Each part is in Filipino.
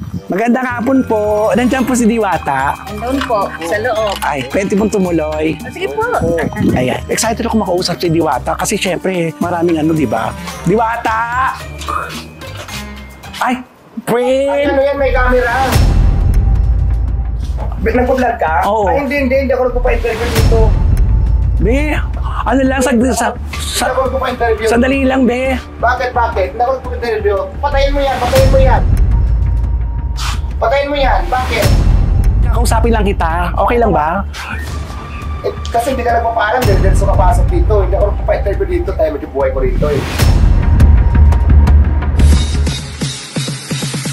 Magandang hapon po. Nandiyan po si Diwata. Andun po, sa loob. Ay, pwede mong tumuloy. Sige po. Ayan. Excited ako makausap si Diwata kasi syempre maraming ano, di ba? Diwata! Ay, friend! Ano yan, may camera? Nagpa-vlog ka? Oo. Ay, hindi ako nagpa-interview dito. Be, ano lang, Hindi ako nagpa-interview. sandali lang, be. Bakit? Hindi ako nagpa-interview. Patayin mo yan. Patayin mo yan. Bakit? Kakausapin lang kita. Okay lang ba? Eh, kasi hindi ka nagpapaalam dahil sa kapasok dito. Hindi ako nagpa-interview dito. Tayo medyo buhay ko rito eh.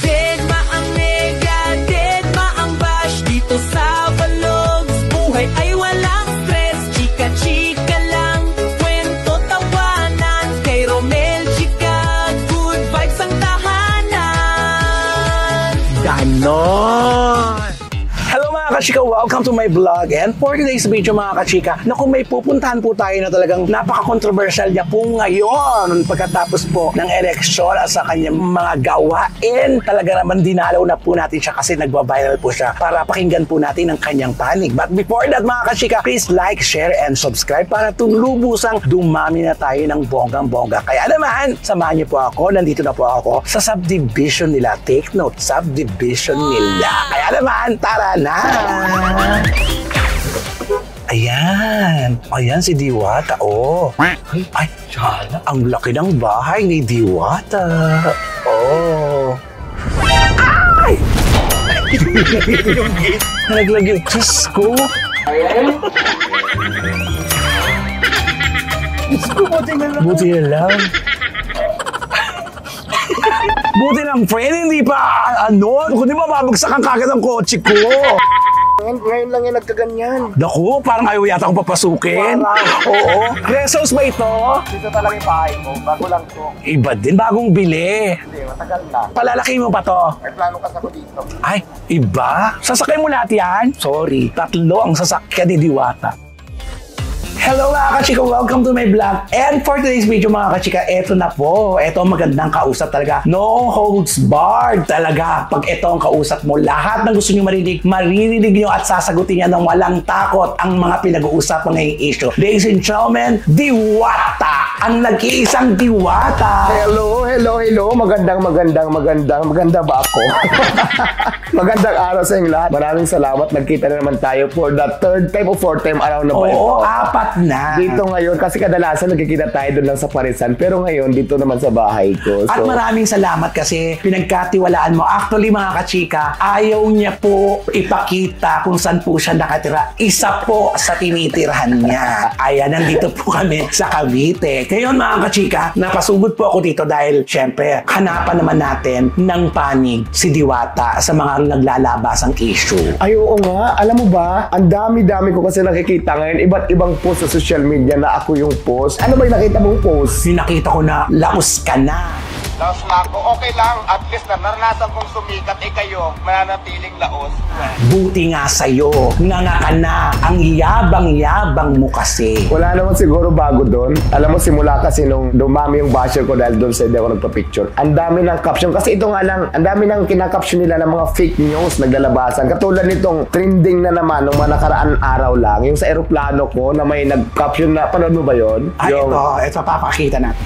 Deadma ang nega, deadma ang bash. Dito sa Vlogs, buhay ay walang stress. Chika-chika lang, kwento tawanan. Kay Romel Chika, good vibes ang tahanan. Ganon! Hello mga kachika, welcome to my vlog. And for today's video mga kachika, naku, may pupuntahan po tayo na talagang napaka-controversial niya po ngayon pagkatapos po ng eleksyon at sa kanyang mga gawain. Talaga naman dinalaw na po natin siya kasi nagba-viral po siya para pakinggan po natin ang kanyang panig. But before that mga kachika, please like, share, and subscribe para tulubusang dumami na tayo ng bonggang-bongga. Kaya naman, samahan niyo po ako, nandito na po ako sa subdivision nila. Take note, subdivision nila. Kaya naman, tara na! Ayan. Ayan si Diwata, oh. Ay, ang laki ng bahay ni Diwata. Oh. Ay! Nalaglag yung Diyos ko. Buti na lang. Buti lang, friend, hindi pa, kundi mababagsak ang kagad ang kotse ko. Ngayon lang yan nagkaganyan. Naku, parang ayaw yata akong papasukin. Oo. Rest house ba ito? Dito talaga yung bahay ko. Bago lang to. Iba din, bagong bili. Hindi, matagal na. Palalaki mo pa to? May plano kasi ako dito. Ay, iba? Sasakay mo lahat yan? Sorry, 3 ang sasakyan ni Diwata. Hello mga kachika, welcome to my vlog. And for today's video mga kachika, eto na po. Eto ang magandang kausap talaga. No holds barred talaga. Pag eto ang kausap mo, lahat ng gusto nyo marinig, maririnig nyo at sasagutin niya ng walang takot ang mga pinag-uusapan ngayong issue. Ladies and gentlemen, Diwata! Ang nag-iisang Diwata! Hello. Maganda ba ako? Magandang araw sa inyong lahat. Maraming salamat. Nagkita na naman tayo for the 3rd time o 4th time around na ba ito? Oo, 4 na. Dito ngayon, kasi kadalasan nagkikita tayo doon lang sa Parisan. Pero ngayon, dito naman sa bahay ko. At maraming salamat kasi pinagkatiwalaan mo. Actually mga kachika, ayaw niya po ipakita kung saan po siya nakatira. Isa po sa tinitirhan niya. Ayan, nandito po kami sa Cavite. Ngayon mga kachika, napasugod po ako dito dahil syempre, hanapan naman natin ng panig si Diwata sa mga naglalabasang issue. Ay, oo nga. Alam mo ba, ang dami-dami ko kasi nakikita ngayon, iba't ibang post sa social media na ako yung post. Ano ba yung nakita mong post? Nakita ko na laos ka na. Laos na ako. Okay lang. At least na naranasan kong sumikat. Kayo, mananatiling laos. Buti nga sa'yo. Nga ka na. Ang yabang-yabang mo kasi. Wala naman siguro bago doon. Alam mo, simula kasi nung dumami yung basher ko dahil doon sa hindi ako nagpa-picture. Ang dami ng caption. Kasi ito nga lang, ang dami ng kinakaption nila ng mga fake news naglalabasan. Katulad nitong trending na naman nung mga nakaraan araw lang. Yung sa aeroplano ko na may nag-caption na, panood mo ba yun? Ay, yung, ito papakita natin.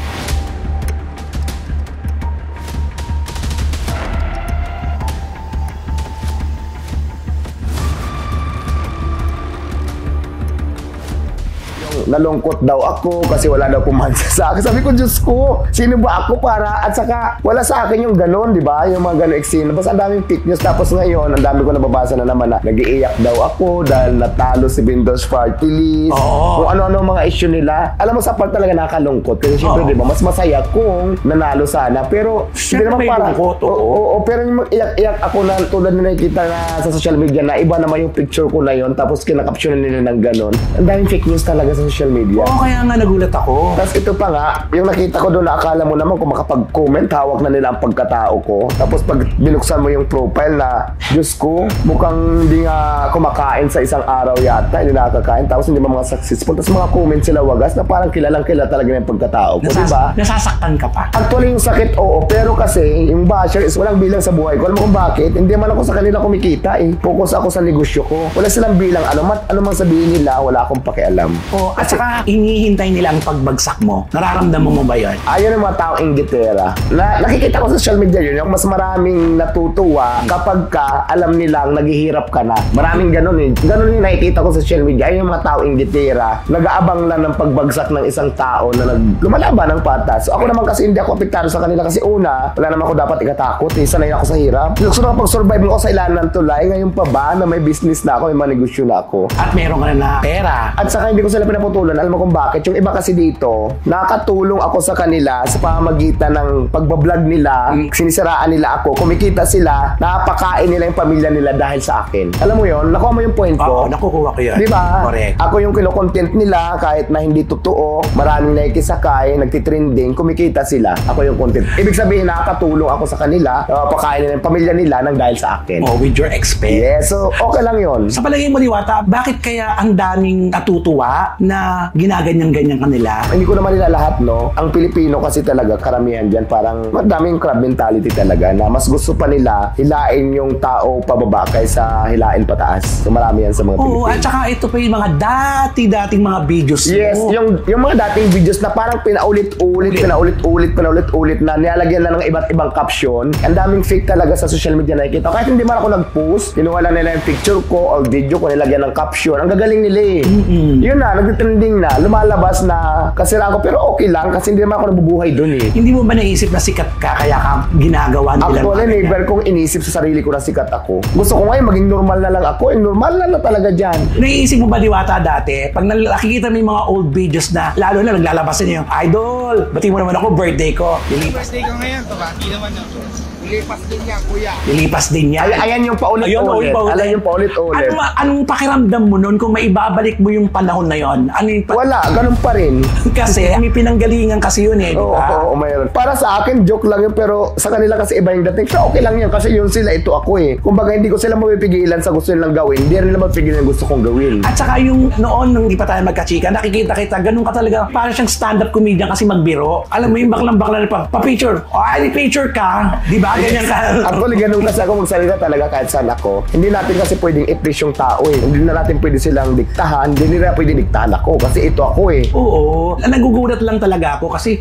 nalungkot daw ako kasi wala daw pumansa sa akin. Sabi ko, Diyos ko, sino ba ako para? At saka, wala sa akin yung ganon, di ba? Yung mga ganon eksena. Basta ang daming fake news. Tapos ngayon, ang dami ko nababasa na naman na nag-iiyak daw ako dahil natalo si Windows Party List. Kung ano-ano mga issue nila. Alam mo, sa part talaga nakalungkot. Kasi syempre, di ba, mas masaya kung nanalo sana. Pero, hindi naman para. Oo, pero yung iyak-iyak ako na tulad na nakikita na sa social media na iba naman yung picture ko na yon tapos kinakapsyonan nila ng ganon. Ang daming fake news talaga sa social social media. Oo, kaya nga nagulat ako. Tapos ito pa nga, yung nakita ko doon na akala mo naman kung makapag-comment, hawak na nila ang pagkatao ko. Tapos pag binuksan mo yung profile na, Diyos ko, mukhang hindi nga kumakain sa isang araw yata, hindi nakakain. Tapos hindi mga successful. Tapos mga comment sila wagas na parang kilalang kilala talaga yung pagkatao ko, diba? Nasasaktan ka pa. Actually, yung sakit, oo. Pero kasi, yung basher is walang bilang sa buhay ko. Alam mo kung bakit? Hindi man ako sa kanila kumikita eh. Focus ako sa negosyo ko. Wala silang bilang. Ano mang sabihin nila, wala akong pakialam. Oo, at saka hinihintay nila ang pagbagsak mo. Nararamdaman mo ba yun? Ayun ang mga taong inggitera. Nakikita ko sa social media yun, yung mas maraming natutuwa kapag ka alam nilang naghihirap ka na. Maraming ganun eh. Ganun yung nakikita ko sa social media. Ayun yung mga taong inggitera. Nag-aabang lang ng pagbagsak ng isang tao na lumalaban ng patas. So ako naman kasi hindi ako apektado sa kanila kasi una, wala naman ako dapat ikatakot eh. Sanay ako sa hirap. Gusto na pag-survive ako sa ilalim ng tulay. Ngayon pa ba na may business na ako, may mga negosyo na ako. At meron ka na pera. At saka hindi ko sila pinaputulan. Alam mo kung bakit? Yung iba kasi dito, nakatulong ako sa kanila sa pamamagitan ng pagbablog nila, sinisiraan nila ako, kumikita sila, napakain nila yung pamilya nila dahil sa akin. Alam mo yun? Nakuha mo yung point ko? Oo, nakukuha ko yun. Di ba? Correct. Ako yung kinokontent nila kahit na hindi totoo, maraming nakikisakay, nagtitrending, kumikita sila. Ako yung content. Ibig sabihin, nakakatulong ako sa kanila, napakain nila yung pamilya nila nang dahil sa akin. Oh, with your expense. Yes, so okay lang yun. Sa palagay mo, Diwata, bakit kaya ang daming natutuwa na ginaganyan-ganyan kanila? Hindi ko naman nila lahat, no? Ang Pilipino kasi talaga, karamihan dyan, parang madaming crab mentality talaga na mas gusto pa nila hilain yung tao pababa kaysa hilain pataas. So marami yan sa mga Pilipino. Oo, at saka ito pa yung mga dating mga videos Yes, mo. yung mga dating videos na parang pinaulit-ulit na nilalagyan na ng iba't ibang caption. Ang daming fake talaga sa social media na nakikita. Kahit hindi man ako nag-post, kinuha lang nila yung picture ko or video ko, nilagyan ng caption. Ang gagaling nila eh. Yun na, nag-trending na, lumalabas na kasiraan ko, pero okay lang kasi hindi naman ako nabubuhay dun eh. Hindi mo ba naisip na sikat ka kaya ka ginagawa nila? Actually, never kong inisip sa sarili ko na sikat ako. Gusto ko ngayon maging normal na lang ako. Normal na talaga dyan. Naiisip mo ba, Diwata, dati, pag nakikita mo yung mga old videos na, lalo na naglalabas na yung, Idol, bati mo naman ako, birthday ko. Birthday ko ngayon, tabaki naman ako. Ilipas din niya, kuya. Lilipas din yan. Ayan yung paulit-ulit. Ayan yung paulit-ulit. Anong pakiramdam mo nun kung maibabalik mo yung panahon na yon? Ano yung Wala, ganun pa rin. Kasi may pinanggalingan kasi yun eh, di ba? Oo, mayroon. Para sa akin, joke lang yun, pero sa kanila kasi iba yung dating. So, okay lang yun kasi yun sila, ito ako eh. Kumbaga, hindi ko sila mapipigilan sa gusto nilang gawin. Hindi rin nila mapipigilan yung gusto kong gawin. At saka yung noon, nung di pa tayo magkachika, nakikita kita, ganun ka talaga. Parang siyang stand-up comedian kasi magbiro. Alam mo yung baklang-bakla na pa-picture. Picture ka. Di ba? Ganyan ka. Actually, ganun kasi ako magsalita talaga kahit saan ako. Hindi natin kasi pwedeng i-please yung tao eh. Hindi na natin pwede silang diktahan. Hindi nila pwede diktahan ako kasi ito ako eh. Oo. Nagugulat lang talaga ako kasi,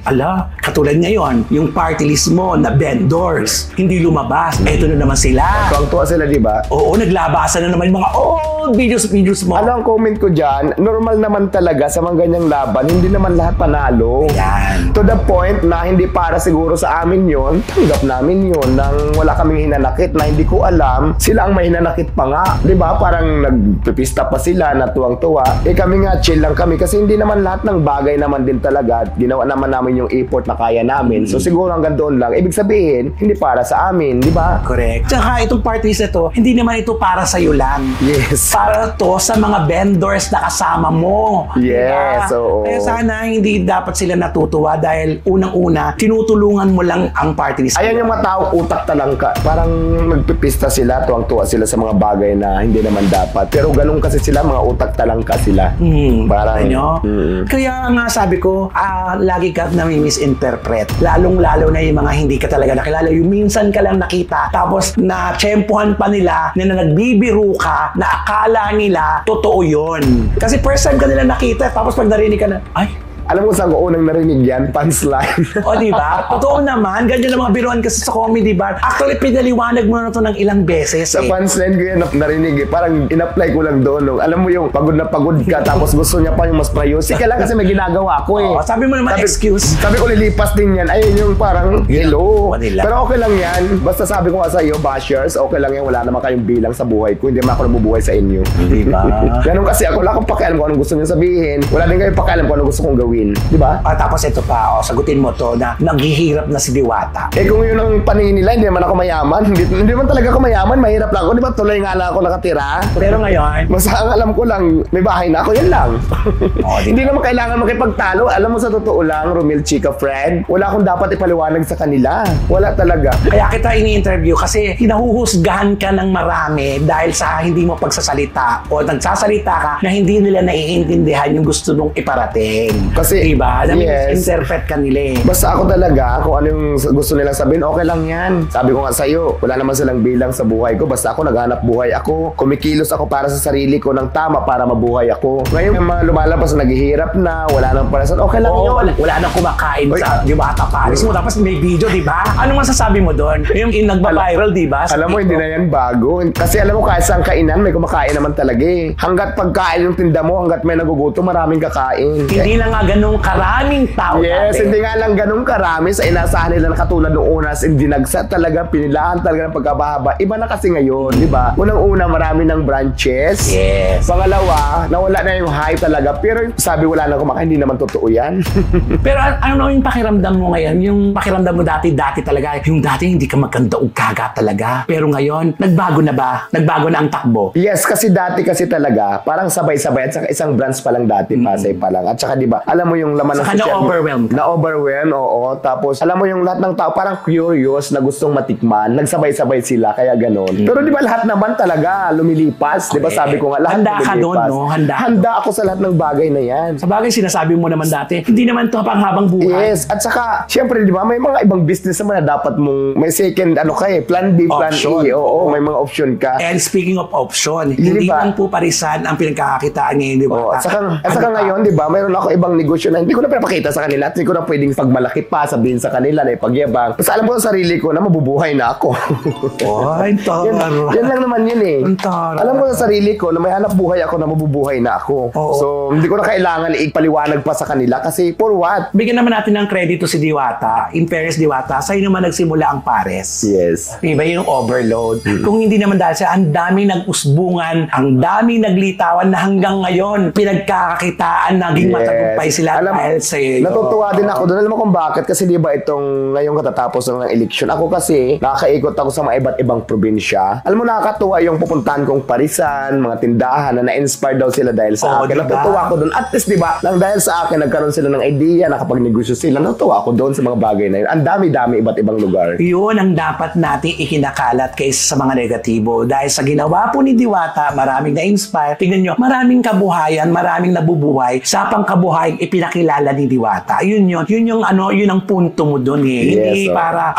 katulad ngayon, yung party list mo na vendors, hindi lumabas. Eto na naman sila. Tuwang-tuwa sila, di ba? Oo, naglabasan na naman yung mga old videos mo. Ano ang comment ko dyan? Normal naman talaga sa mga ganyang laban. Hindi naman lahat panalo. Yan. To the point na hindi para siguro sa amin yon, tanggap namin yon nang wala kaming hinanakit na hindi ko alam. Sila ang may hinanakit pa nga. Diba? Parang nagpipista pa sila na tuwang-tuwa. Kami nga chill lang kami kasi hindi naman lahat ng bagay naman din talaga. Ginawa naman namin yung effort na kaya namin. So siguro hanggang doon lang. Ibig sabihin, hindi para sa amin. Diba? Correct. Tsaka itong party list na to, hindi naman ito para sa'yo lang. Yes. Para to sa mga vendors na kasama mo. Yes, oo. Kaya sana hindi dapat sila natutuwa dahil unang-una, tinutulungan mo lang ang party list. Ayan yung mga tao utak talangka. Parang nagpipista sila, tuwang-tuwa sila sa mga bagay na hindi naman dapat. Pero ganun kasi sila, mga utak talangka sila. Parang, Kaya nga sabi ko, lagi ka nami-misinterpret. Lalong-lalo na yung mga hindi ka talaga nakilala. Yung minsan ka lang nakita, tapos na-tsempuhan pa nila na nagbibiro ka, na akala nila totoo yun. Kasi first time ka nila nakita, tapos pag narinig ka na, ay, alam mo saan ko unang narinig yan? Punchline. o diba? Totoo naman, ganyan ang mga biruan kasi sa comedy bar. Actually, pinaliwanag mo na ito ng ilang beses Sa punchline ko yan narinig eh. Parang in-apply ko lang doon. No? Alam mo yung pagod na pagod ka tapos gusto niya pa yung mas prayosik. Kaya lang kasi may ginagawa ko eh. Oo, sabi mo naman excuse. Sabi ko lilipas din yan. Ayun yung parang hello. Manila. Pero okay lang yan. Basta sabi ko nga sa iyo, bashers, okay lang yan. Wala naman kayong bilang sa buhay ko. Hindi naman ako nabubuhay sa inyo. Diba? Ganun kasi ako. Wala akong pakialam kung anong gusto niyo sabihin. Wala din kayong pakialam kung anong gusto kong gawin. gagawin, di ba? Tapos ito pa, sagutin mo to na naghihirap na si Diwata. Kung yun ang paningin nila, hindi naman ako mayaman. Hindi naman talaga ako mayaman, mahirap lang ako. Di ba tuloy nga lang ako nakatira? Pero ngayon, Basta ang alam ko lang, may bahay na ako, yan lang. Hindi naman kailangan makipagtalo. Alam mo sa totoo lang, Romel, Chika, Fred, wala akong dapat ipaliwanag sa kanila. Wala talaga. kaya kita ini-interview kasi hinahuhusgahan ka ng marami dahil sa hindi mo pagsasalita o nagsasalita ka na hindi nila naiintindihan yung gusto mong iparating. Kasi, diba? yes. Interpret ka nila eh. Basta ako talaga, kung ano yung gusto nilang sabihin, okay lang yan. Sabi ko nga sa'yo, wala naman silang bilang sa buhay ko. Basta ako naghanap buhay ako. Kumikilos ako para sa sarili ko ng tama para mabuhay ako. Ngayon, yung mga lumalabas na naghihirap na, wala nang parasan, okay lang yun. Wala nang kumakain sa Diwata Paris mo. Tapos may video, diba? Ano masasabi mo doon? Yung nagpa-viral, diba? Alam mo, hindi na yan bago. Kasi alam mo, kahit saan kainan, may kumakain naman talaga eh. Hanggat pagkain yung tinda mo, hanggat may nagugutom, maraming kakain. Hindi na nga ganun karaming tao Yes, dati. hindi nga lang ganun karami sa inasahan nila na katulad noong una, dinagsa talaga, pinilahan talaga ng pagkabahaba. Iba na kasi ngayon, di ba? Unang-una, marami ng branches. Yes. Pangalawa, nawala na yung high talaga. Pero sabi wala na kumakain, hindi naman totoo yan. Pero ano yung pakiramdam mo ngayon? Yung pakiramdam mo dati talaga. Yung dati hindi ka magkanda o gaga talaga. Pero ngayon, nagbago na ba? Nagbago na ang takbo? Yes, kasi dati kasi talaga, parang sabay-sabay at saka isang branch pa lang dati, Pasay pa lang. At saka di ba, alam mo yung laman ng Saka na-overwhelm ka. Na-overwhelm, oo. Tapos, alam mo yung lahat ng tao parang curious na gustong matikman. Nagsabay-sabay sila, kaya ganon. Pero di ba lahat naman talaga lumilipas? Di ba sabi ko nga, lahat Handa ka doon, lumilipas. no? Handa ka Handa ako sa lahat ng bagay na yan. Sa bagay, sinasabi mo naman dati, hindi naman ito panghabang buhay. Yes, at saka, syempre, di ba, may mga ibang business naman na dapat mong, may second, plan B, plan Option. A, oo, may mga option ka. And speaking of option, Hindi hindi ba? lang po parisan ang pinagkakakitaan ngayon, di ba? Oh, at saka ngayon, di ba, mayroon ako ibang negosyo na hindi ko na pinapakita sa kanila at hindi ko na pwedeng pagmalaki pa, sabihin sa kanila na ipagyabang. Basta alam ko sa sarili ko na mabubuhay na ako. Ay, yan lang naman yun eh. Ang taray. Alam ko sa sarili ko na may hanap buhay ako na mabubuhay na ako. Oo. So, hindi ko na kailangan ipaliwanag pa sa kanila kasi for what? Bigyan naman natin ng kredito si Diwata. In fairness, Diwata, sa'yo naman nagsimula ang pares. Yes. Diba yung overload? Kung hindi naman dahil sa ang dami nag-usbungan, ang dami naglitawan na hanggang ngayon, pinagkakakitaan, naging matagumpay sila dahil sa iyo. Natutuwa din ako doon. Alam mo kung bakit? Kasi di ba itong ngayong katatapos ng eleksyon, ako kasi nakakaikot ako sa mga iba't ibang probinsya. Alam mo, nakakatuwa yung pupuntahan kong parisan, mga tindahan na na-inspire daw sila dahil sa akin. Diba? Natutuwa ako doon. At least, di ba, lang dahil sa akin, nagkaroon sila ng idea, nakapagnegosyo sila. Natutuwa ako doon sa mga bagay na yun. Ang dami-dami iba't ibang lugar. Yun ang dapat nating ikinakalat kaysa sa mga negatibo. Dahil sa ginawa po ni Diwata, maraming na-inspire. Tingnan nyo, maraming kabuhayan, maraming nabubuhay sa pangkabuhayan ipinakilala ni Diwata. Yun ang punto mo doon eh. Yes, Hindi oh. para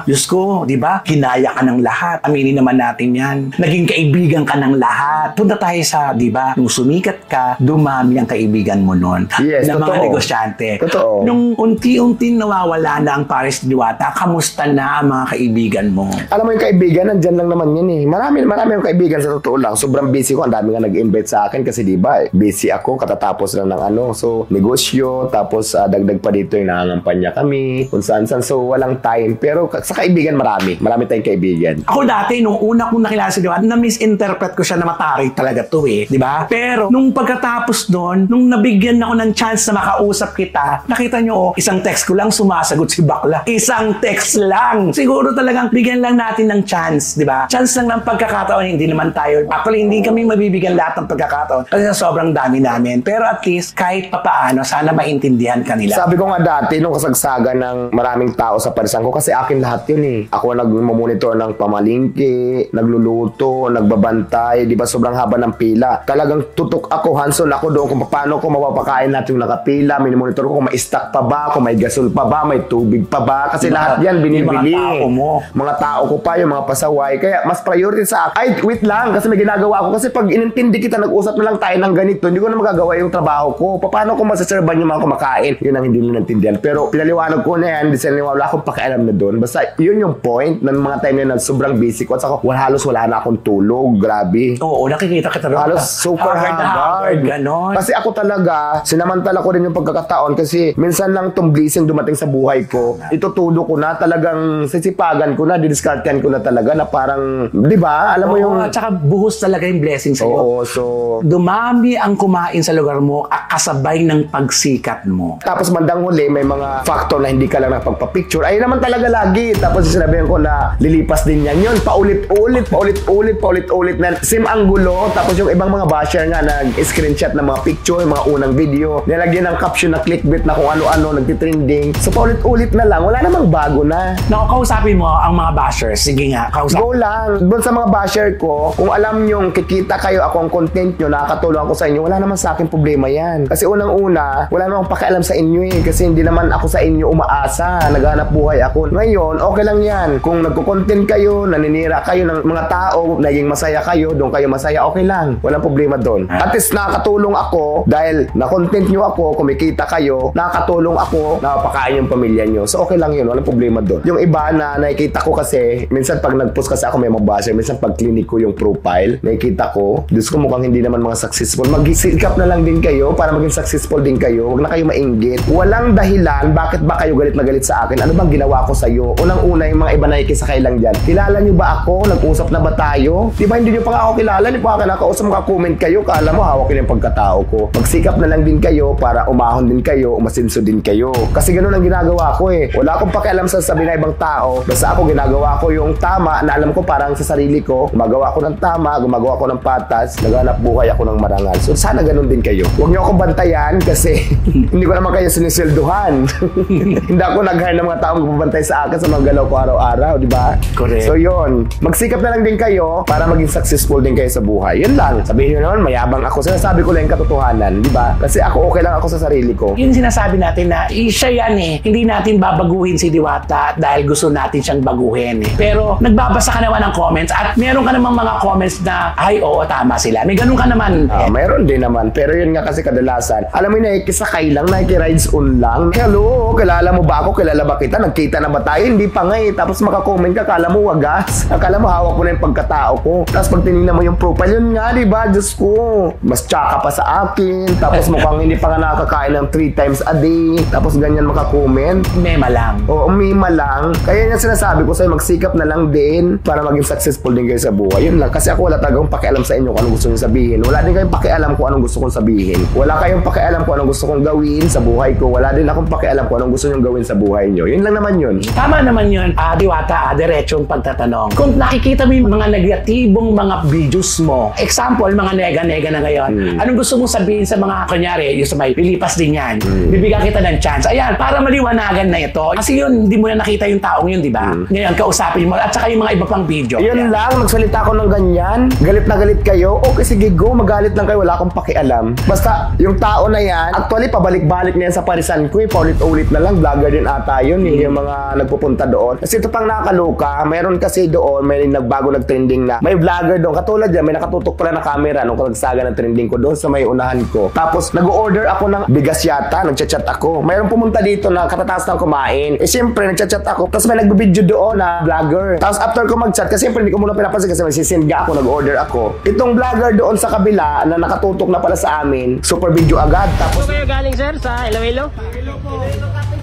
Diyos ko, di ba? Kinaya ka ng lahat. Aminin naman natin yan. Naging kaibigan ka ng lahat. Punta tayo sa, di ba? Nung sumikat ka, dumami ang kaibigan mo noon. Yes, ng mga totoo. negosyante. Totoo. Nung unti-unti nawawala na ang Paris Diwata, kamusta na ang mga kaibigan mo? Alam mo yung kaibigan, nandyan lang naman yun eh. Marami yung kaibigan sa totoo lang. Sobrang busy ko. Ang dami nga nag-invite sa akin kasi di ba, busy ako katatapos lang ng So, negosyo, tapos dagdag pa dito yung nangangampanya kami, kung saan-saan. So, walang time. Pero sa kaibigan, marami tayong kaibigan. Ako dati, nung una kong nakilala si Diwata, na-misinterpret ko siya na matari talaga to eh. Di ba? Pero, nung pagkatapos doon, nung nabigyan ako ng chance na makausap kita, nakita nyo, isang text ko lang sumasagot si Bakla. Isang text lang. Siguro talagang bigyan lang natin ng chance, di ba? Chance lang ng pagkakataon, hindi naman tayo. Actually, hindi kami mabibigyan lahat ng pagkakataon kasi sobrang dami namin. Pero at least, kahit papaano, sana maintindihan kanila. Sabi ko nga dati, nung kasagsagan ng maraming tao sa parisan ko, kasi akin lahat yun eh. Ako nag-monitor ng pamalingki, nagluluto, nagbabantay, di ba sobrang haba ng pila. Talagang tutok ako, hands-on ako doon kung paano ko mapapakain natin yung nakapila, minimonitor ko kung may stock pa ba, kung may gasol pa ba, may tubig pa ba, kasi lahat yan binibili. Yung mga tao mo. Mga tao ko pa, yung mga pasaway. Kaya mas priority sa akin. Ay, wait lang, kasi may ginagawa ako. Kasi pag inintindi kita, nag-usap na lang tayo ng ganito, hindi ko na magagawa yung trabaho ko. Paano ko masaserban yung mga kumakain? Yun ang hindi nila naintindihan. Pero pinaliwanag ko na yan, hindi sila wala akong pakialam na doon. Basta yun yung point ng mga time na sobrang busy ko. At saka halos wala na akong tulog. Grabe. Oo, nakikita kita rin. Halos super hard. Ganon. Kasi ako talaga, sinamantala ko rin yung pagkakataon kasi minsan lang tong blessing dumating sa buhay ko. Itutulo ko na, talagang sisipagan ko na, didiskartehan ko na talaga na parang, di ba? Alam mo yung... At saka buhos talaga yung blessing sa'yo. Oo, so... Dumami ang kumain sa lugar mo kasabay ng ng pagsikat mo. Tapos bandang huli, may mga factor na hindi ka lang nakapagpa-picture. Ayun naman talaga lagi. Tapos sinabihan ko na lilipas din yan. Yun, paulit-ulit na same angulo. Tapos yung ibang mga basher nga nag-screenshot ng mga picture, mga unang video. Nilagyan ng caption na clickbait na kung ano-ano, nagtitrending. So paulit-ulit na lang. Wala namang bago na. Kausapin mo ang mga bashers. Sige nga, kausapin. Go lang. Doon sa mga basher ko, kung alam nyong kikita kayo, ako ang content nyo, nakakatulong ako sa inyo, wala naman sa akin problema yan. Kasi unang-una, wala namang pakialam sa inyo eh. Kasi hindi naman ako sa inyo umaasa. Naghanap buhay ako. Ngayon, okay lang yan. Kung nagko-content kayo, naninira kayo ng mga tao, naging masaya kayo, doon kayo masaya, okay lang. Walang problema doon. At least nakakatulong ako dahil na-content nyo ako, kumikita kayo, nakakatulong ako, napakain yung pamilya nyo. So okay lang yun. Walang problema doon. Yung iba na nakikita ko kasi, minsan pag nag-post kasi ako may mga basher, minsan pag clinic ko yung profile, nakikita ko, Diyos ko mukhang hindi naman mga successful. Mag-sikap na lang din kayo para maging successful din kayo. Huwag na kayo mainggit. Walang dahilan bakit ba kayo galit na galit sa akin. Ano bang ginawa ko sa iyo? Unang-una yung mga iba nakikisakay lang dyan. Kilala nyo ba ako? Nag-usap na ba tayo? Di ba hindi nyo pa nga ako kilala? Hindi pa ako nakausap, maka-comment kayo. Kala mo hawak ko yung pagkatao ko. Magsikap na lang din kayo para umahon din kayo, umasinso din kayo. Kasi ganun ang ginagawa ko eh. Wala akong pakialam sa sabi na ibang tao. Basta ako ginagawa ko yung tama na alam ko parang sa sarili ko. Gumagawa ko ng tama, gumagawa ko ng patas, naghanap buhay ako ng marangal. So sana ganun din kayo. Huwag nyo akong bantayan kasi hindi ko naman kayo siniswelduhan. Hindi ako nag-hire ng mga tao magbabantay sa akin sa mga galaw ko araw-araw, di ba? Correct. So yun, magsikap na lang din kayo para maging successful din kayo sa buhay. Yun lang. Sabihin nyo naman, mayabang ako. Sinasabi ko lang yung katotohanan, di ba? Kasi ako okay lang ako sa sarili ko. Yung sinasabi natin na siya yan eh. Hindi natin babaguhin si Diwata dahil gusto natin siyang baguhin eh. Pero nagbabasa ka naman ng comments at meron ka namang mga comments na ay oo tama sila. May ganun ka naman. Mayroon din naman. Pero yun nga kasi kadalasan. Alam mo yung nakikisakay lang, nakikirides on lang. Hello, kilala mo ba ako? Kilala ba kita? Nagkita na ba tayo? Hindi pa nga eh. Tapos makakomment ka, akala mo wagas. Akala mo hawak mo na yung pagkatao ko. Tapos pag tinignan mo yung profile, yun nga diba? Diyos ko. Mas tsaka pa sa akin. Tapos mukhang hindi pa nga nakakain ng 3 times a day. Tapos ganyan makakomment. Mema lang. Oo, umima lang. Kaya yung sinasabi ko sa'yo, magsikap na lang din para maging successful din kayo sa buhay. Yun lang. Kasi ako wala talagang pakialam sa inyo kung anong gusto nyo sabihin. Wala din kayong pakialam kung anong gusto kong sabihin. Wala kayong pakialam kung anong gusto kong gawin sa buhay ko. Wala din akong pakialam kung anong gusto nyong gawin sa buhay nyo. Yun lang naman yun. Tama naman yun, Diwata, diretsong pagtatanong. Kung nakikita mo yung mga negatibong mga videos mo, example, mga nega-nega na ngayon, anong gusto mong sabihin sa mga, kunyari, yung sa may pilipas din yan, bibigyan kita ng chance. Ayan, para maliwanagan na ito. Kasi yun, hindi mo na nakita yung taong yun, di ba? Ngayon, kausapin mo, at saka yung mga iba pang video. Yun lang, magsalita ako ng ganyan. Galit na galit kayo. Okay, sige, go. Magalit lang kayo. Wala akong pakialam. Basta, yung tao na yan, actually, pabalik-balik na yan sa parisan ko. Paulit-ulit na lang. Vlogger din ata yun. Yung mga nagpupunta doon. Kasi ito pang nakakaloka. Mayroon kasi doon, may nagbago nag-trending na. May vlogger doon. Katulad yan, may nakatutok pala na camera nung nagsaga ng trending ko doon sa may unahan ko. Tapos, nag-order ako ng bigas yata. Nag-chat ako. Mayroon pumunta dito na katataas ng kumain. Eh, siyempre, nag-chat ako. Tapos, may nag-video doon na vlogger. Tapos, after ko mag-chat, kasi siyempre, hindi ko muna pinapansin kasi may sisend nga ako, nag-order ako. Itong vlogger doon sa kabila na nakatutok na pala sa amin, super video agad. Tapos, Kayo galing sir sa Iloilo? Iloilo po.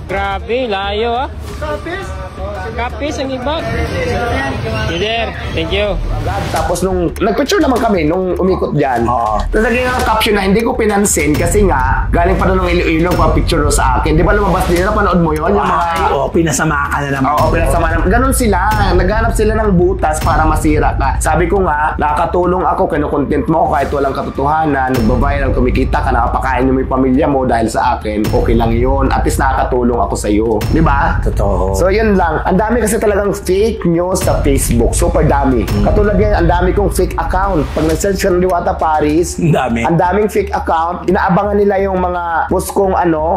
Grabe, layo ah. Kapis ang ibag. Leader, thank you. agad. Tapos nung nagpicture naman kami nung umikot dyan. Tapos lagyan nga ng caption na hindi ko pinansin kasi nga galing pa doon ng Iloilo pa picture sa akin. Di ba lumabas din na panood mo yun? Yung mga pinasama ka na naman. Oo, pinasama naman. Ganon sila. Naghanap sila ng butas para masira ka. Sabi ko nga, nakakatulong ako, kinukontent mo kahit walang katotohanan, nagbaviral, kumikita ka, nakapakain mo yung pamilya mo dahil sa akin, okay lang yun. At least nakakatulong ako sa'yo. Di ba? Totoo. So yun lang. Ang dami kasi talagang fake news sa Facebook. Super dami. Katulad yan, ang dami kong fake account. Pag nag-search ka ng Diwata Paris, ang daming fake account. Inaabangan nila yung mga post kong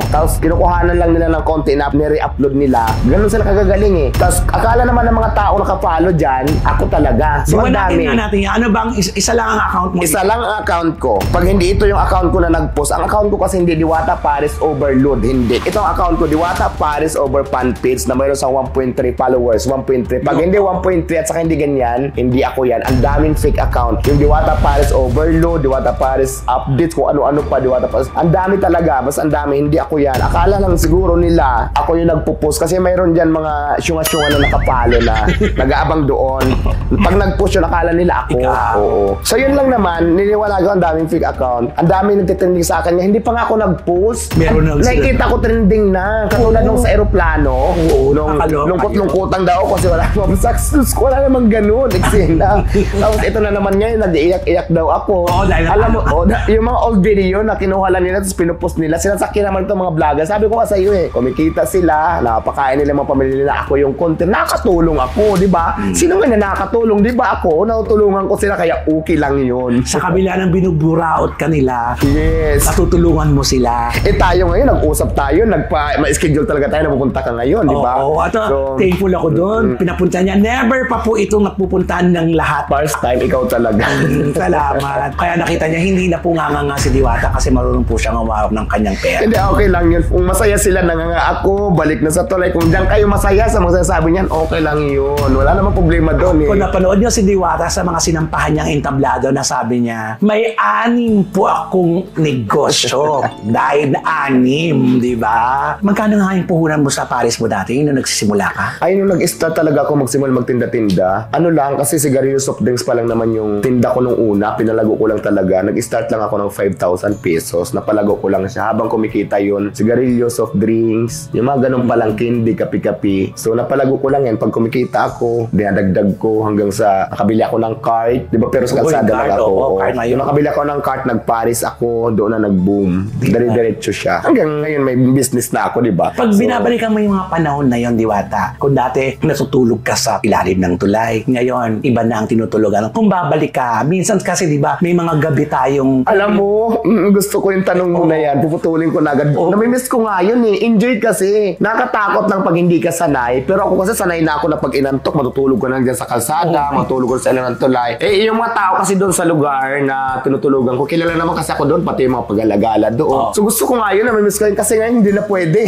tapos kinukuhanan lang nila ng konti na nire-upload nila. Ganun sila kagagaling eh. Tapos akala naman ng mga tao nakapollow dyan, ako talaga. So ang dami. Natin yan. Ano bang isa lang ang account mo? Isa lang ang account ko. Pag hindi ito yung account ko na nag-post, ang account ko kasi hindi Diwata Paris Overload. Hindi. Ito ang account ko, Diwata Diwata Paris over fan page na mayroon sa 1.3 followers, 1.3. Pag hindi 1.3 at saka hindi ganyan, hindi ako yan. Ang daming fake account. Yung Diwata Paris overload, Diwata Paris updates, kung ano-ano pa, Diwata Paris. Ang dami talaga, basta ang dami, hindi ako yan. Akala lang siguro nila, ako yung nagpo-post kasi mayroon dyan mga syunga-syunga na nakapalo na nag-aabang doon. Pag nag-post yun, akala nila ako. Oo. So yun lang naman, niniwala ko ang daming fake account. Ang dami nagtitrending sa akin. Hindi pa nga ako nag-post. Meron na nakikita ko trending na. Katulad nung sa aeroplano. Nung lungkot-lungkotang daw kasi wala namang success. Wala namang ganun. Eksena. Tapos ito na naman ngayon, nag-iiyak-iyak daw ako. Alam mo, yung mga old video na kinuha lang nila tapos pinupost nila, sinasakyan naman itong mga vlogger. Sabi ko nga sa iyo kumikita sila, napakain nila mga pamilya nila, ako yung content. Nakatulong ako, di ba? Sino nga na nakatulong? Di ba ako? Natutulungan ko sila kaya okay lang yun. Sa kabila ng binuburaot kanila, yes. natutulungan mo sila. Tayo ngayon, nag-usap tayo, ma-schedule talaga tayo na pupunta ka ngayon, di ba? Oo, at thankful ako doon. Pinapunta niya. Never pa po itong napupuntahan ng lahat. First time, ikaw talaga. Salamat. Kaya nakita niya, hindi na po nga si Diwata kasi marunong po siya umawak ng kanyang pera. Hindi, okay lang yun. Kung masaya sila, ako, balik na sa tulay. Kung diyan kayo masaya sa mga sinasabi niyan, okay lang yun. Wala namang problema doon Kung napanood niyo si Diwata sa mga sinampahan niyang entablado na sabi niya, may 6 po akong negosyo. Dahil 6, di ba? Magkano nga yung puhunan mo sa Paris mo dati nung nagsisimula ka? Ay, nung nag-start talaga ako magsimula magtinda-tinda, ano lang, kasi sigarilyo soft drinks pa lang naman yung tinda ko nung una, pinalago ko lang talaga. Nag-start lang ako ng 5,000 pesos, napalago ko lang siya. Habang kumikita yun, sigarilyo, soft drinks, yung mga ganun palang candy, kapi-kapi. So, napalago ko lang yan. Pag kumikita ako, dinadagdag ko hanggang sa nakabili ako ng cart. Di ba? Pero sa kalsada lang ako. Yung nakabili ako ng cart, nag-Paris ako, doon na nag-boom. Dire-diretso siya. Hanggang ngayon, may business na ako, di ba? Pag binabalikan mo yung mga panahon na yon, Diwata, kung dati natutulog ka sa ilalim ng tulay, ngayon, iba na ang tinutulugan. Kung babalik ka, minsan kasi, di ba, may mga gabi tayong... Alam mo, gusto ko yung tanong mo na yan. Puputulin ko na agad. Namimiss ko nga yun Enjoy kasi. Nakatakot lang pag hindi ka sanay. Pero ako kasi sanay na ako na pag inantok, matutulog ko na dyan sa kalsada, matutulog ko sa ilalim ng tulay. Yung mga tao kasi doon sa lugar na tinutulugan ko, kilala naman kasi ako doon, pati yung mga pag-alagala doon. So gusto ko nga yun, namimiss ko yun kasi ngayon hindi na pwede.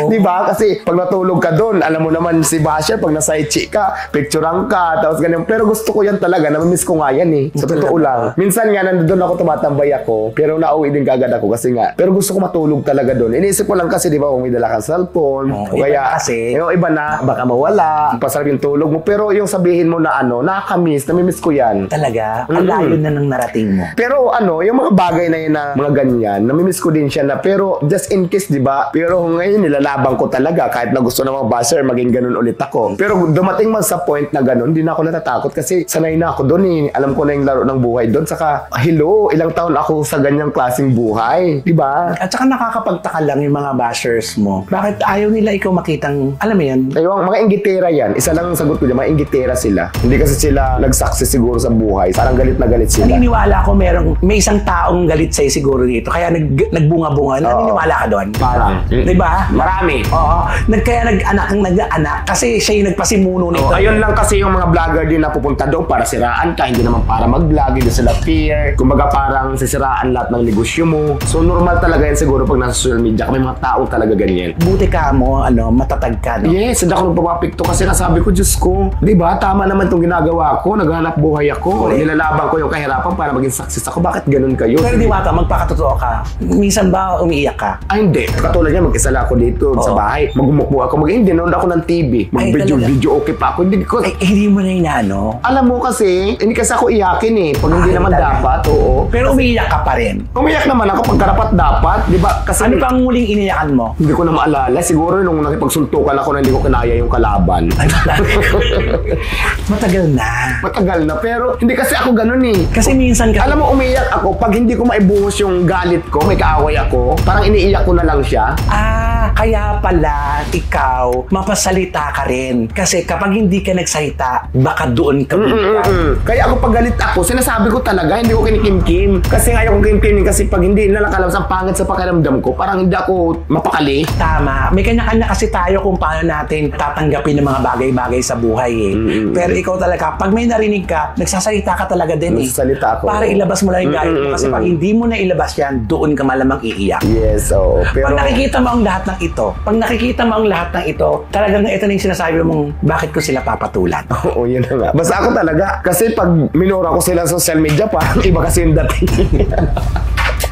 Di ba? Kasi pag natulog ka doon, alam mo naman si Basher, pag nasa ichi ka, picturean ka, tapos ganyan. Pero gusto ko yan talaga, namimiss ko nga yan Sa totoo lang. Minsan nga, nandun ako, tumatambay ako, pero nauwi din kagad ako kasi nga. Pero gusto ko matulog talaga doon. Iniisip ko lang kasi, di ba, kung may dala kang cellphone, o kaya, yung iba na, baka mawala, pasarap yung tulog mo. Pero yung sabihin mo na nakakamiss, namimiss ko yan. Talaga? Ang layo na ng narating mo. Pero yung mga bagay na yun na mga ganyan, namimiss ko din siya na, pero just in case, di ba? Pero ngayon, nilalabang ko talaga, kahit na gusto ng mga basher, maging ganun ulit ako. Pero dumating man sa point na ganun, hindi na ako natatakot kasi sanay na ako doon Alam ko na yung laro ng buhay doon. Saka, hello, ilang taon ako sa ganyang klaseng buhay. Di ba? At saka nakakapagtaka lang yung mga bashers mo. Bakit ayaw nila ikaw makitang, alam mo yan? Yung mga inggitera yan. Isa lang ang sagot ko dyan, mga inggitera sila. Hindi kasi sila nag-success siguro sa buhay. Parang galit na galit sila. Naniniwala ko may isang taong galit sa'yo siguro dito. Kaya nagbunga-bunga. Naniniwala ka doon? Parang. Di ba? Marami. Oo. Kaya nag-anak kasi siya yung nagpasimuno nito. Ayun lang kasi yung mga vlogger din na pupunta doon para siraan ka. Hindi naman para mag-vlog. Hindi sila fear. Kumbaga parang sisiraan lahat ng negosyo mo. So normal talaga yan siguro pag nasa social media. May mga tao talaga ganyan. Buti ka mo, matatag ka, no? Yes, hindi ako nagpapapikto kasi nasabi ko, Diyos ko, di ba, tama naman itong ginagawa ko, naghanap buhay ako, nilalaban ko yung kahirapan para maging success ako. Bakit ganun kayo? Pero Diwata, magpakatotoo ka. Minsan ba umiiyak ka? Ay, hindi. Katulad niya, mag-isa lang ako dito sa bahay. Magmukmo ako. Hindi, noon ako ng TV. Mag-video okay pa ako. Hindi mo na inaano. Alam mo kasi, hindi kasi ako iyakin Pag hindi naman dapat, oo. Pero umiiyak ka pa rin. Umiyak naman ako pag karapat dapat, di ba? Kasi ano pa ang muling iniyakan mo? Hindi ko na maalala. Siguro nung nakipagsuntukan ako na hindi ko kinaya yung kalaban. Matagal na. Matagal na. Pero hindi kasi ako ganun Kasi minsan ka... Alam mo, umiiyak ako pag hindi ko maibuhos yung galit ko, may kaaway ako, parang iniiyak ko na lang siya. Kaya pala ikaw, mapasalita ka rin. Kasi kapag hindi ka nagsalita, baka doon ka Kaya ako pag galit ako, sinasabi ko talaga, hindi ko kinikimkim. Kasi ayaw ko kimkim kasi pag hindi nalakalabas ang pangit sa pakiramdam ko, parang hindi ako mapakali. Tama. May kanya-kanya kasi tayo kung paano natin tatanggapin ng mga bagay-bagay sa buhay Pero ikaw talaga, pag may narinig ka, nagsasalita ka talaga din Nagsasalita ako. Para ilabas mo lang yung galit mo. Kasi pag hindi mo na ilabas yan, doon ka malamang iiyak. Yes, oo. Pero pag nakikita mo ang lahat ng ito dito. Pag nakikita mo ang lahat ng ito, talagang ito na yung sinasabi mong bakit ko sila papatulan. Oo, yun na nga. Basta ako talaga, kasi pag minura ko sila sa social media, parang iba kasi yung dating.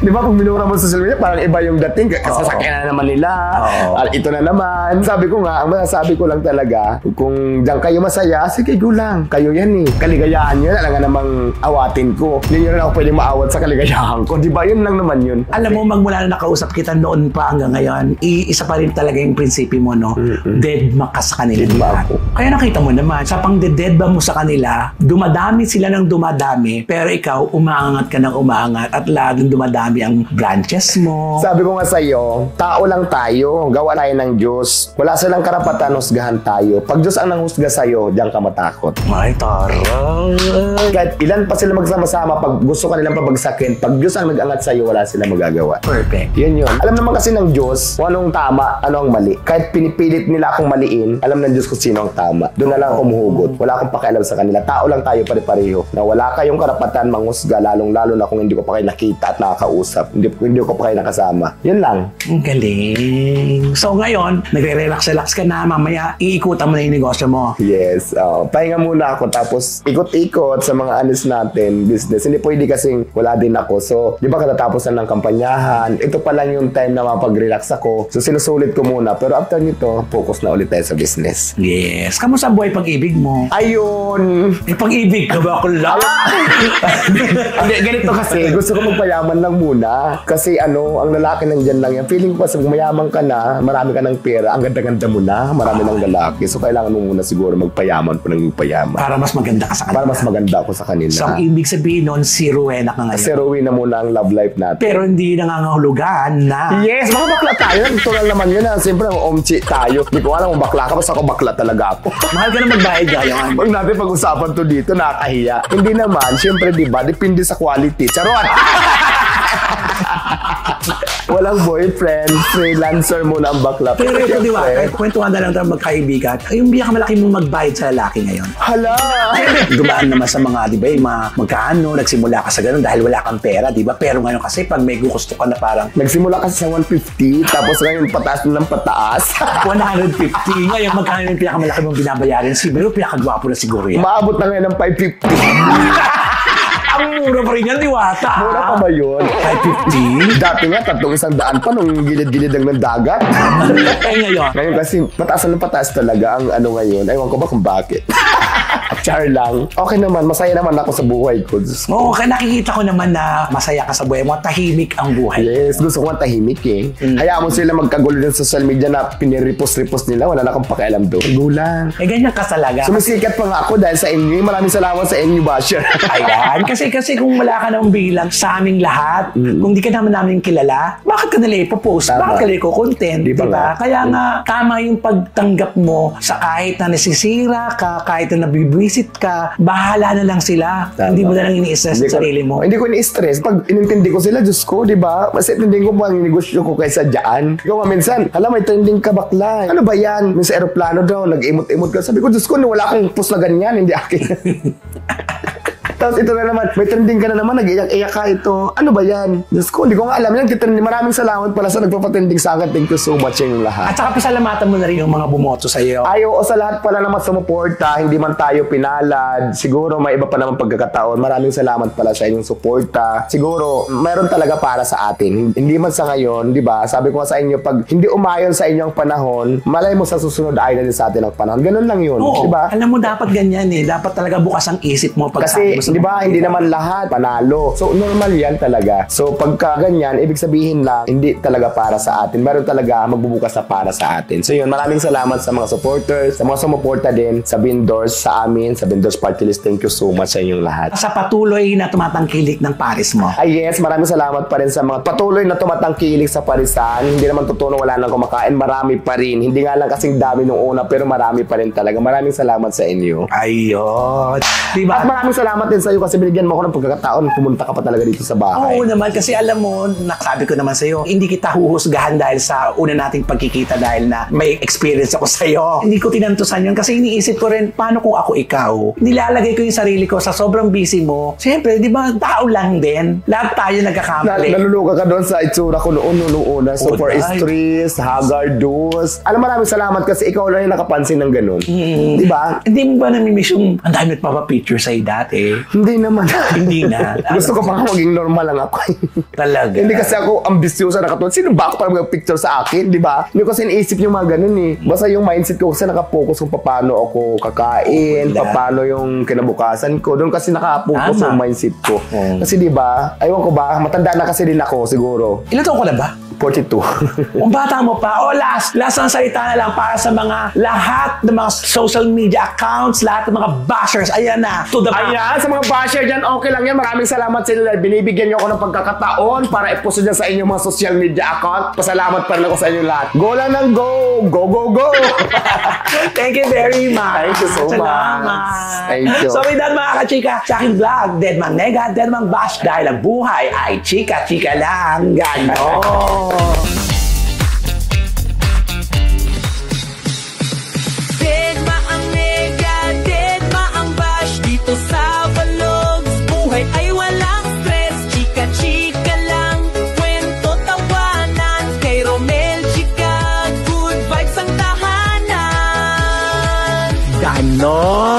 Di ba, pag minura mo sa social media, parang iba yung dating. Sasakyan na naman nila. Ito na naman. Sabi ko nga, ang masasabi ko lang talaga, kung diyan kayo masaya, sige, go lang. Kayo yan eh. Kaligayahan nyo, alam nga namang awatin ko. Hindi nyo rin ako pwede maawat sa kaligayahan ko. Di ba, yun lang naman yun. Alam mo, magmula na nakausap kita noon pa hanggang ngayon, isa pa rin talaga yung prinsipyo mo, no? Dead ma ka sa kanila. Dead ma ako. Kaya nakita mo naman, sa pang-dead ba mo sa kanila, dumadami sila ng dumadami, pero ikaw, umaangat ka ng umaangat at laging dumadami ang branches mo. Sabi ko nga sa'yo, tao lang tayo. Gawa tayo ng Diyos. Wala silang karapatan, husgahan tayo. Pag Diyos ang nanghusga sa'yo, diyan ka matakot. Ay, taray. Kahit ilan pa sila magsama-sama, pag gusto ka nilang pabagsakin, pag Diyos ang nag-angat sa'yo, wala silang magagawa. Perfect. Yun yun. Alam naman kasi ng Diyos kung anong tama, ano ang mali. Kahit pinipilit nila akong maliin, alam ng Diyos kung sino ang tama. Doon na lang ako muhugot. Wala akong pakialam sa kanila. Tao lang tayo pare-pareho. Na wala kayong karapatan manghusga, lalong-lalo na kung hindi ko pa kayo nakita at nakakausap. Hindi ko pa kayo nakasama. Yun lang. Ang galing. So ngayon, nagre-relax-relax ka na, mamaya iikutan mo na yung negosyo mo. Yes. Pahinga muna ako tapos ikot-ikot sa mga anis natin, business. Hindi pwede kasing wala din ako. So, di ba katatapos na ng kampanyahan, ito pa lang yung time na mapag-relax ako. So, sinusulit ko muna. Pero after nito, focus na ulit tayo sa business. Yes. Kamusta ang buhay pag-ibig mo? Ayun! May pag-ibig ka ba ako lang? Hindi, ganito kasi. Gusto ko magpayaman lang muna. Kasi ang lalaki nandyan lang yan. Feeling ko kasi mayaman ka na, marami ka ng pera, ang ganda-ganda mo na, marami ng lalaki. So, kailangan mo muna siguro magpayaman po ng payaman. Para mas maganda ka sa kanila. Para mas maganda ako sa kanila. So, ang ibig sabihin nun, si Rowena ka ngayon. Si Rowena muna ang love life natin. Pero hindi nangangahulugan na... Yes, mga bakla tayo. Ito lang naman yun. Siyempre, ang omchi tayo. Hindi ko alam kung bakla ka. Basta ako bakla talaga ako. Mahal ka na magbayad ngayon. Huwag natin pag-usapan to dito, nakakahiya. Hindi naman, siyempre, di ba? Depende sa quality. Charot! Walang boyfriend, freelancer muna ang bakla. Pero ito, di ba? Kahit kwentuhan na lang tayo magkaibigan, yung biyak malaki mong magbayad sa lalaki ngayon. Hala! Dumaan naman sa mga, di ba, yung mga magkano, nagsimula ka sa ganun dahil wala kang pera, di ba? Pero ngayon kasi pag may gusto ka na parang Nagsimula kasi sa 150, tapos ngayon pataas na ng pataas. 150. Ngayon, magkano yung pinakamalaki mong binabayarin? Siguro, pinakagwapo na siguro yan. Maabot na ngayon ng 550. Ang mura pa rin yan, Diwata. Mura pa ba yun? 550? Dati nga, 300 pa nung gilid-gilid lang ng dagat. Eh ngayon, Ngayon kasi, pataas na ng pataas talaga ang ano ngayon. Aywan ko ba kung bakit. Char lang. Okay naman, masaya naman ako sa buhay ko. oo, kaya nakikita ko naman na masaya ka sa buhay mo, tahimik ang buhay. Yes, gusto ko nga tahimik eh. Hayaan mo sila magkagulo din sa social media na piniripos-ripos nila. Wala na akong pakialam doon. Gulang. Eh ganyan ka talaga. Sumisikat pa nga ako dahil sa inyo. Maraming salamat sa inyo, Basher. Ayan, kasi kung wala ka namang bilang sa aming lahat, kung di ka naman namin kilala, bakit ka nila ipopost? Tama. Bakit ka nila i-content? Di ba nga? Kaya nga, tama yung pagtanggap mo sa kahit na nasisira ka, kahit na nabibwisit ka, bahala na lang sila. Tama. Hindi mo na lang ini-stress sa sarili mo. Hindi ko ini-stress. Pag inintindi ko sila, Diyos ko, di ba? Mas intindi ko pa ang negosyo ko kaysa dyan. Ikaw nga minsan, alam, may trending ka bakla. Ano ba yan? Minsan aeroplano daw, nag-imot-imot ka. Sabi ko, Diyos ko, wala akong post na ganyan. Hindi akin. Tapos ito na naman, may trending ka na naman, nag-iyak-iyak ka ito. Ano ba yan? Diyos ko, hindi ko nga alam yan. Maraming salamat pala sa nagpapatrending sa akin. Thank you so much yung lahat. At saka pasalamatan mo na rin yung mga bumoto sa iyo. Ayaw o sa lahat pala naman sumuporta, hindi man tayo pinalad. Siguro may iba pa naman pagkakataon. Maraming salamat pala sa inyong suporta. Siguro, meron talaga para sa atin. Hindi man sa ngayon, di ba? Sabi ko nga sa inyo, pag hindi umayon sa inyong panahon, malay mo sa susunod ay na din sa atin ang panahon. Ganun lang yun, Oo, di ba? alam mo dapat ganyan eh. Dapat talaga bukas ang isip mo pag Kasi, sabi mo sa di ba, hindi naman lahat panalo. So, normal yan talaga. So, pagka ganyan, ibig sabihin lang, hindi talaga para sa atin. Meron talaga magbubukas na para sa atin. So, yun, maraming salamat sa mga supporters, sa mga sumuporta din, sa vendors, sa amin, sa vendors party list. Thank you so much sa inyong lahat. sa patuloy na tumatangkilik ng Paris mo. Ay, yes, maraming salamat pa rin sa mga patuloy na tumatangkilik sa parisan. Hindi naman totoo na wala nang kumakain. Marami pa rin. Hindi nga lang kasing dami nung una, pero marami pa rin talaga. Maraming salamat sa inyo. Ayun. Diba? At maraming salamat din din sa'yo kasi binigyan mo ako ng pagkakataon. Pumunta ka pa talaga dito sa bahay. Oo naman, kasi alam mo, nakasabi ko naman sa'yo, hindi kita huhusgahan dahil sa una nating pagkikita dahil na may experience ako sa'yo. Hindi ko tinantusan yun kasi iniisip ko rin, paano kung ako ikaw? Nilalagay ko yung sarili ko sa sobrang busy mo. Siyempre, di ba, tao lang din. Lahat tayo nagkakamali. Naluluka ka doon sa itsura ko noon una. So, for stress, haggardus. Alam, maraming salamat kasi ikaw lang yung nakapansin ng ganun. Di ba? Hindi mo ba namimiss yung ang dami nagpapapicture sa'yo dati? Hindi naman. Hindi na. Gusto ko pa nga maging normal lang ako. Talaga. Hindi kasi ako ambisyosa na katulad. Sino ba ako para mag-picture sa akin, di ba? Hindi ko kasi naisip yung mga ganun eh. Basta yung mindset ko kasi nakapokus kung paano ako kakain, paano yung kinabukasan ko. Doon kasi nakapokus Tama. yung mindset ko. Kasi di ba, aywan ko ba, matanda na kasi din ako siguro. Ilan taon ko na ba? 42. Kung bata mo pa, last ang salita na lang para sa mga lahat ng mga social media accounts, lahat ng mga bashers, ayan na, to the back. Ayan, sa mga basher dyan, okay lang yan. Maraming salamat sa inyo dahil binibigyan niyo ako ng pagkakataon para i-post dyan sa inyong mga social media account. Pasalamat pa rin ako sa inyo lahat. Go lang ng go! Go, go, go! Thank you very much. Thank you so Salamat. much. Thank you. So with that mga kachika, sa aking vlog, Deadman Nega, Deadman Bash, dahil ang buhay ay chika-chika lang. Ganon. Deadma ang nega, deadma ang bash. Dito sa Vlogs, buhay ay walang stress. Chika-chika lang, kwento tawanan. Kay Romel Chika, good vibes ang tahanan. Ganon.